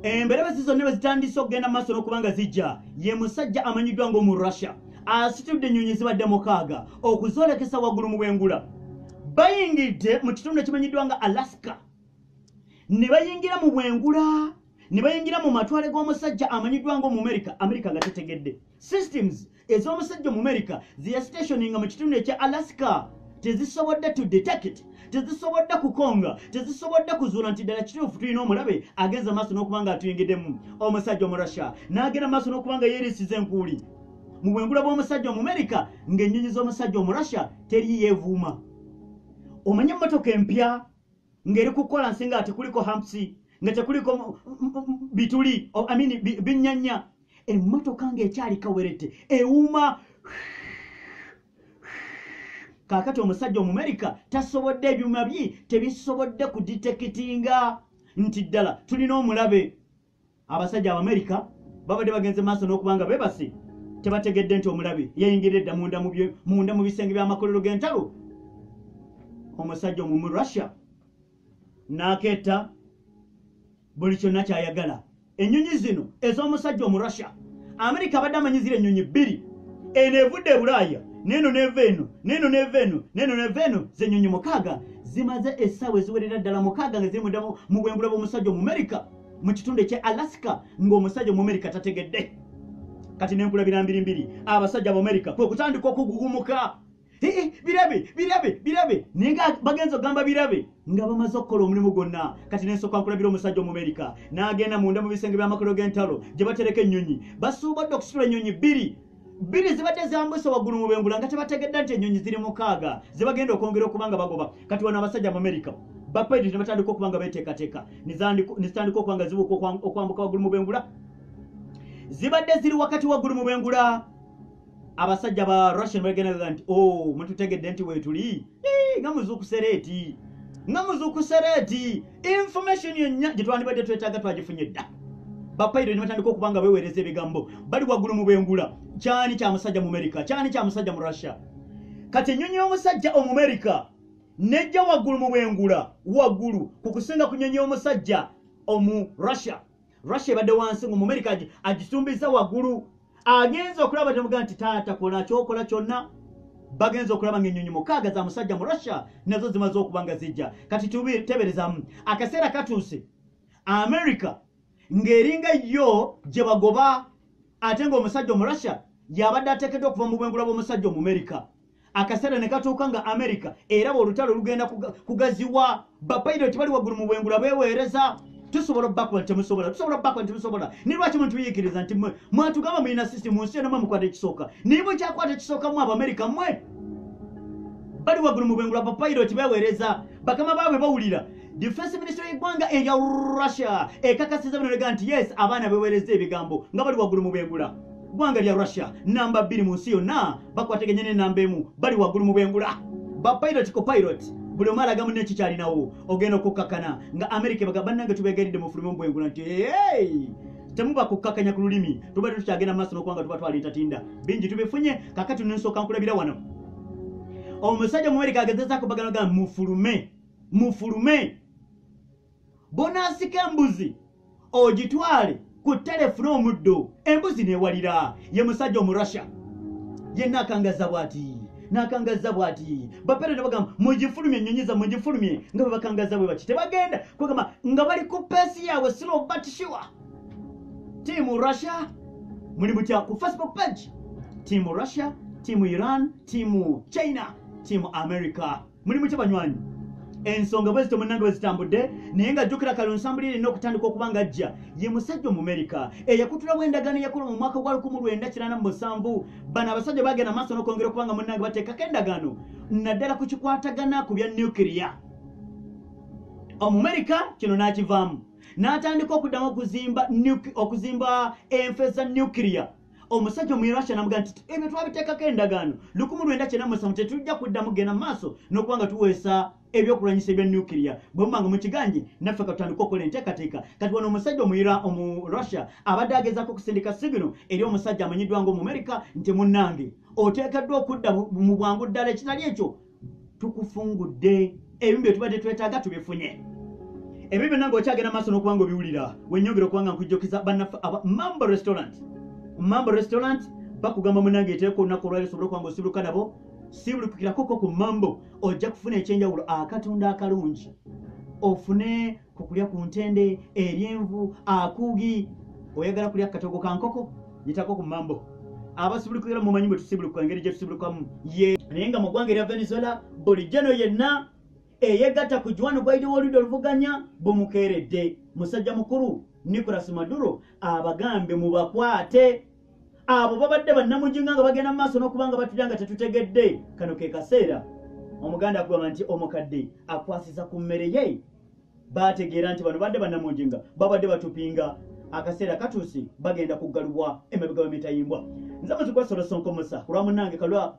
Emberebe zizonne zitandise okugenda maaso n'okubanga zijja ye musajja amanyiddwa ng'omu Russia asitudde ennyonyi zibadde mukaaga okuzoolekesa waggulu mu bwengula. Bayingidde mu kitundu ekimanyiddwa nga Alaska ne bayingira mu bwengula ne bayingira mu matwale g'omusajja amanyiddwa ng'omu Amerika nga tetegedde. Systems ez'omusajja mu Amerika ziya stationinga mu kitundu ekya Alaska tezisobodde to detect, tezisobodde kukonga, tezisobodde kuzuula nti ddala kituufu tulina omulabe agenza maaso n'okubanga atuyingiddemu. Omusajja omu Russia n'agenda maaso n'okubanga yeerisiza enkuuli mu bwengula bw'omusajja omu Amerika ng'ennyonyi z'omusajja omu Russia teri yeevuuma. Omanyi emmotoka empya ng'eri ku kolansi nga ate kuliko hamsi nga tekuliko bituli binnyanya, emmotoka ng'ekyali kawerete ewuuma. Kaakati omusajja omu Amerika tasobodde, ebyuma bye tebisobodde kuditekitinga nti ddala tulina omulabe. Abasajja Abamerika babadde bagenze maaso n'okubanga beebase tebategedde nti omulabe yayingirira edda munda mu bisenge by'amakolero g'entalo. Omusajja omu Russia n'akeeta buli kyonna kyayagala. Ennyonyi zino ez'omusajja omu Russia Amerika abadde amanyizira ennyonyi bbiri, eno evudde e Bulaaya neno neveeno neno neveeno neno neveeno z'ennyonyi mukaaga zimaze essaawa eziwerera ddala mukaaga nga ziri mu bwengula bw'omusajja omu Amerika mu kitundu ekya Alaska ng'omusajja omu Amerika tategedde. Kati n'enkulabira mbirimbiri abasajja Abamerika kwe kutandika okugugumuka. Birabe naye nga bagenza ogamba birabe nga bamaze okukola omulimu gwonna. Kati n'ensooka nkulabira omusajja omu Amerika n'agenda munda mu bisenge by'amakolero g'entalo gye batereka ennyonyi. Basuubodde okusitula ennyonyi bbiri zibadde zambuse waggulu mu bwengula nga tebategedde nti ennyonyi ziri mukaaga zibagenda okwongera okubanga bagoba. Kati wano abasajja Abamerika bapayidi ne batandika okubanga beteekateeka ne zitandika okubanga zibuuka okwambuka waggulu mu bwengula. Zibadde ziri wakati waggulu mu bwengula. Abasajja ba Russia ne bagenda nti mututegedde nti weetuli nga muzuukusereeti information yonna gye twandibadde twetaaga twagifunye dda. Bapayiro ne batandika okubanga beweereza ebigambo bali waggulu mu bwengula. Kyani kya musajja mu Amerika, kyani kya musajja mu Russia. Kati ennyonyi y'omusajja omu Amerika nejja waggulu mu bwengula waggulu ku kusinga ku nnyonyi y'omusajja omu Russia. Russia ebadde wansi ng'omu Amerika agisumbiza waggulu. Agenza okulaba temuga nti taata kola kyokola kyonna. Bagenza okulaba ng'ennyonyi mukaaga za musajja mu Russia nazo zimaze okubanga zijja. Kati teberezamu akaseera katuuse Amerika ng'eringa yo gye bagoba ate ng'omusajja omu Russia yabadde ateekeddwa okuva mu bwengula bw'omusajja omu Amerika. Akaseera ne katuuka nga Amerika eraba olutalo lugenda kugaziwa. Bapayiroti bali waggulu mu bwengula beeweereza. Tusobola backward temusobola, tusobola backward temusobola. Ni lwaki muntu yikiriza nti mwatugamba mulina system mu nsi eno mukwata ekisooka nibo kyakwata ekisooka mu Abamerika mmwe bali waggulu mu bwengula. Bapayiroti beeweereza bakama baabwe bawulira. Defense Ministry y'eggwanga eya Russia ekakasiza bino lega nti yes abaana beeweereza ebigambo nga bali waggulu mu bwengula. Ggwanga lya Russia namba 2 mu nsi yonna bakwateganye ne namba 1 bali waggulu mu bwengula. Bapayiroti copilot buli omu alaga munne kikyalinawo ogenda okukkakana nga Amerika bannange tubeegeridde mu fulumu bwengula nti temuba kukkakanya ku lulimi tubadde tukyagenda maaso n'okubanga tuba twali tatinda bingi tubifunye. Kakati n'ensooka nkulabira wano omusajja mu Amerika agezezaako baganaga mufulume bonaasika embuzi ogitwale ku telefone omuddo embuzi neewalira. Ye musajja omu Russia yenna akangaza bw'ati bapere ne bagamba mugifulumye ennyonyi za mugifulumye nga bwe bakangaza bwe bati tebagenda kwegamba nga bali ku peesi yaabwe slow but sure. Tiimu Russia muli mutya ku Facebook page? Tiimu Russia, tiimu Iran, tiimu China, tiimu America muli mutya banywanyi? Ensonga bwe zito munnange bwe zitambudde naye nga jjukira kalunsambulire n'okutandika okubanga ajja ye musajja omu Amerika eyakutulawo endagaano eyakola mu mwaka gwa 1987. Bano abasajja bagenda maaso n'okwongera okubanga munnange bateekako endagaano naddala ku kikwatagana ku bya nuclear. Omu Amerika kino n'akivaamu n'atandika okuddamu okuzimba enfe za nuclear. Omusajja omu Russia n'amuga nti ebyo twabiteekako endagaano 1997 tetujja kuddamu genda maaso n'okubanga tuweesa ebyokulwanyisa ebya nuclear. Bwe mubanga mu kiganje naffe katutandika okukola enteekateeka. Kati wano omusajja omu Russia abadde agezaako okusindika sigino eri omusajja amanyiddwa ng'omu Amerika nti munnange oteekeddwa okudda mu bwangu ddala ekitali ekyo tukufungudde ebimu bye tubadde twetaaga tubifunye. Ebyo nango okyagenda maaso n'okubanga obiwulira wennyongera okubanga nkujjukiza bannaffe Mambo Restaurant. Mambo Restaurant bakugamba munange eteeko olunaku olwali osobole okubanga osibuka nabo sibulukirako ku Mambo ojja kufuna ekyenjawulo akatunda akalungi ofune kukulya ku ntende eryenvu akuugi oyagala kulya katogo ka nkoko yitako ku Mambo abasibulukira mumanyi bwe tusibuluka engeri gye tusibulukamu ye naye nga mu ggwanga erya Venezuela buli jeno yenna eyegatta ku Juan Guaido w'oludda oluvuganya bumukeeredde musajja mukulu Nicolas Maduro abagambe mu bakwate abo babadde bannamujinga nga bagenda mu maaso n'okubanga batulya nga tetutegedde kano ke kaseera omuganda akugamba nti omukadde akwasiza ku mmere ye bategeera nti bano badde bannamujinga babadde batupinga akaseera katuuse bagenda kuggalubwa emabega w'emitayimbwa nze muzigwa Solo Sonko Musa kulwa munnange kalwa